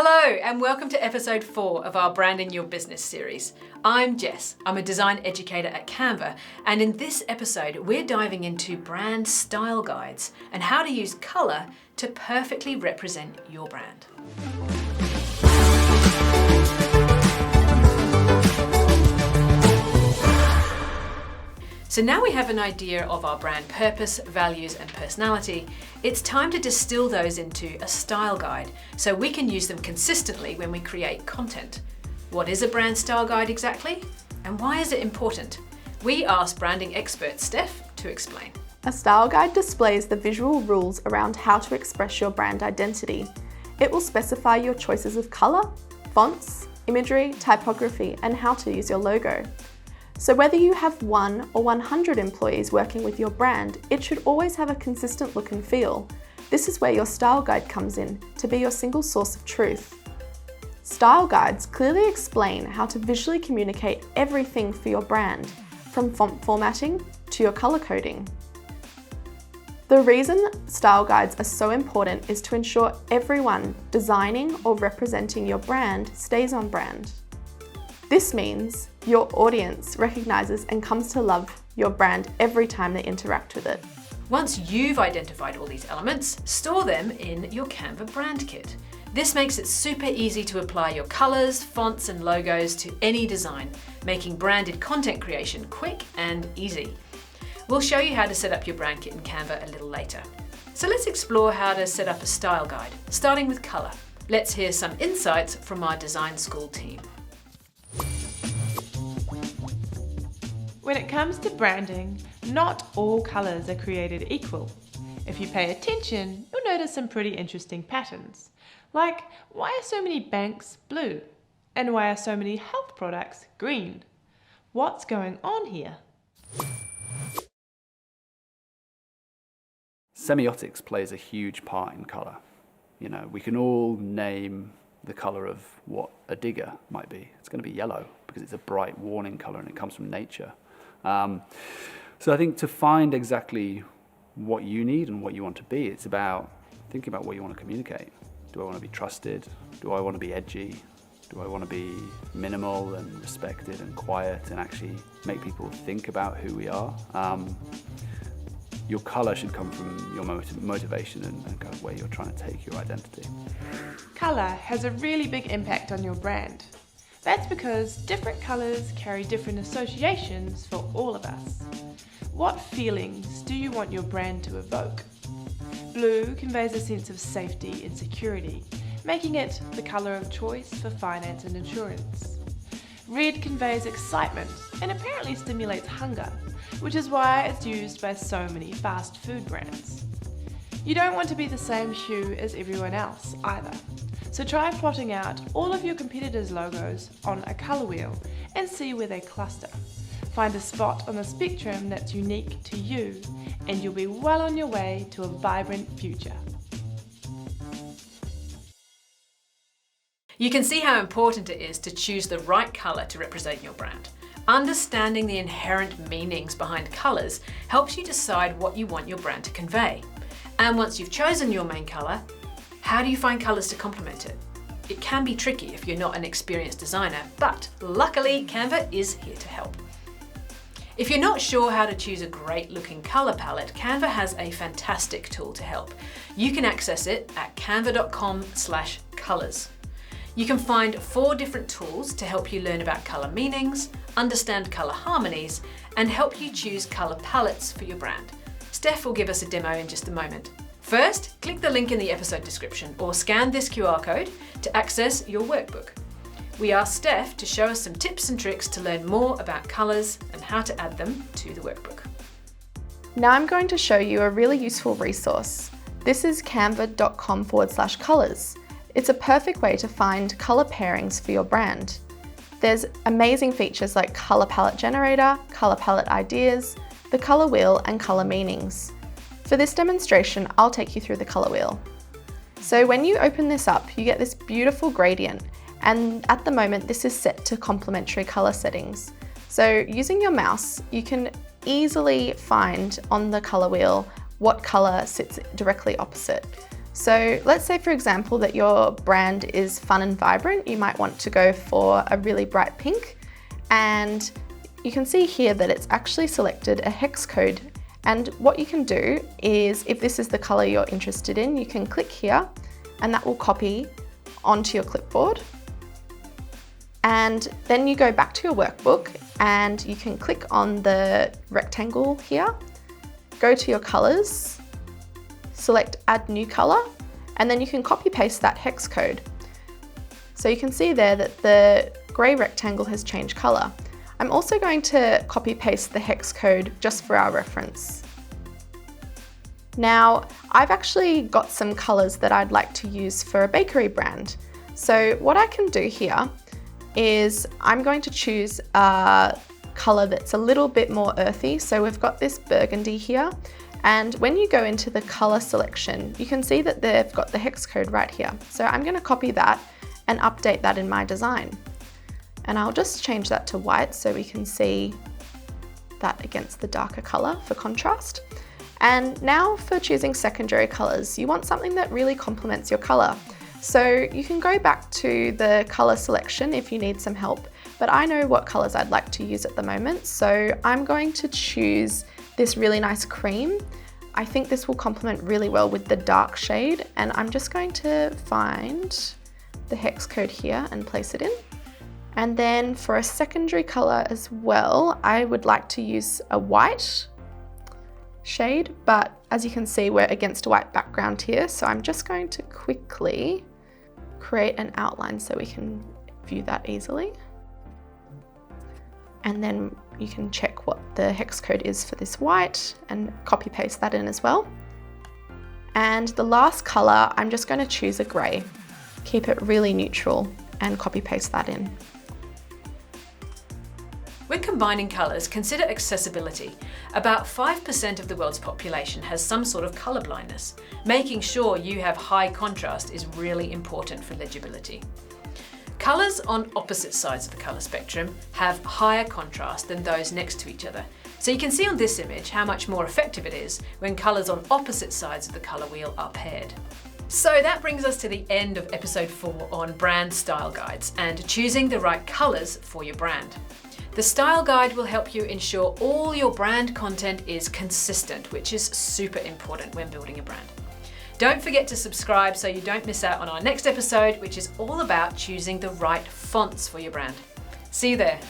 Hello and welcome to episode 4 of our Branding Your Business series. I'm Jess, I'm a design educator at Canva, and in this episode we're diving into brand style guides and how to use colour to perfectly represent your brand. So now we have an idea of our brand purpose, values and personality, it's time to distill those into a style guide so we can use them consistently when we create content. What is a brand style guide exactly? And why is it important? We asked branding expert Steph to explain. A style guide displays the visual rules around how to express your brand identity. It will specify your choices of colour, fonts, imagery, typography and how to use your logo. So whether you have 1 or 100 employees working with your brand, it should always have a consistent look and feel. This is where your style guide comes in, to be your single source of truth. Style guides clearly explain how to visually communicate everything for your brand, from font formatting to your colour coding. The reason style guides are so important is to ensure everyone designing or representing your brand stays on brand. This means your audience recognises and comes to love your brand every time they interact with it. Once you've identified all these elements, store them in your Canva brand kit. This makes it super easy to apply your colours, fonts and logos to any design, making branded content creation quick and easy. We'll show you how to set up your brand kit in Canva a little later. So let's explore how to set up a style guide, starting with colour. Let's hear some insights from our design school team. When it comes to branding, not all colours are created equal. If you pay attention, you'll notice some pretty interesting patterns. Like, why are so many banks blue? And why are so many health products green? What's going on here? Semiotics plays a huge part in colour. You know, we can all name the colour of what a digger might be. It's going to be yellow because it's a bright warning colour and it comes from nature. So I think to find exactly what you need and what you want to be, it's about thinking about what you want to communicate. Do I want to be trusted? Do I want to be edgy? Do I want to be minimal and respected and quiet and actually make people think about who we are? Your colour should come from your motivation and kind of where you're trying to take your identity. Colour has a really big impact on your brand. That's because different colours carry different associations for all of us. What feelings do you want your brand to evoke? Blue conveys a sense of safety and security, making it the colour of choice for finance and insurance. Red conveys excitement and apparently stimulates hunger, which is why it's used by so many fast food brands. You don't want to be the same hue as everyone else either. So try plotting out all of your competitors' logos on a colour wheel and see where they cluster. Find a spot on the spectrum that's unique to you and you'll be well on your way to a vibrant future. You can see how important it is to choose the right colour to represent your brand. Understanding the inherent meanings behind colours helps you decide what you want your brand to convey. And once you've chosen your main colour, how do you find colours to complement it? It can be tricky if you're not an experienced designer, but luckily Canva is here to help. If you're not sure how to choose a great looking colour palette, Canva has a fantastic tool to help. You can access it at canva.com/colours. You can find 4 different tools to help you learn about colour meanings, understand colour harmonies, and help you choose colour palettes for your brand. Steph will give us a demo in just a moment. First, click the link in the episode description or scan this QR code to access your workbook. We asked Steph to show us some tips and tricks to learn more about colours and how to add them to the workbook. Now I'm going to show you a really useful resource. This is canva.com/colours. It's a perfect way to find colour pairings for your brand. There's amazing features like colour palette generator, colour palette ideas, the colour wheel and colour meanings. For this demonstration, I'll take you through the colour wheel. So when you open this up, you get this beautiful gradient, and at the moment this is set to complementary colour settings. So using your mouse, you can easily find on the colour wheel what colour sits directly opposite. So let's say, for example, that your brand is fun and vibrant. You might want to go for a really bright pink, and you can see here that it's actually selected a hex code. And what you can do is, if this is the color you're interested in, you can click here and that will copy onto your clipboard. And then you go back to your workbook and you can click on the rectangle here, go to your colors, select add new color, and then you can copy paste that hex code. So you can see there that the gray rectangle has changed color. I'm also going to copy paste the hex code just for our reference. Now, I've actually got some colors that I'd like to use for a bakery brand. So what I can do here is I'm going to choose a color that's a little bit more earthy. So we've got this burgundy here. And when you go into the color selection, you can see that they've got the hex code right here. So I'm going to copy that and update that in my design. And I'll just change that to white so we can see that against the darker color for contrast. And now for choosing secondary colors, you want something that really complements your color. So you can go back to the color selection if you need some help, but I know what colors I'd like to use at the moment. So I'm going to choose this really nice cream. I think this will complement really well with the dark shade, and I'm just going to find the hex code here and place it in. And then for a secondary color as well, I would like to use a white shade, but as you can see, we're against a white background here. So I'm just going to quickly create an outline so we can view that easily. And then you can check what the hex code is for this white and copy paste that in as well. And the last color, I'm just going to choose a gray. Keep it really neutral and copy paste that in. When combining colours, consider accessibility. About 5% of the world's population has some sort of colour blindness. Making sure you have high contrast is really important for legibility. Colours on opposite sides of the colour spectrum have higher contrast than those next to each other. So you can see on this image how much more effective it is when colours on opposite sides of the colour wheel are paired. So that brings us to the end of episode 4 on brand style guides and choosing the right colours for your brand. The style guide will help you ensure all your brand content is consistent, which is super important when building a brand. Don't forget to subscribe so you don't miss out on our next episode, which is all about choosing the right fonts for your brand. See you there.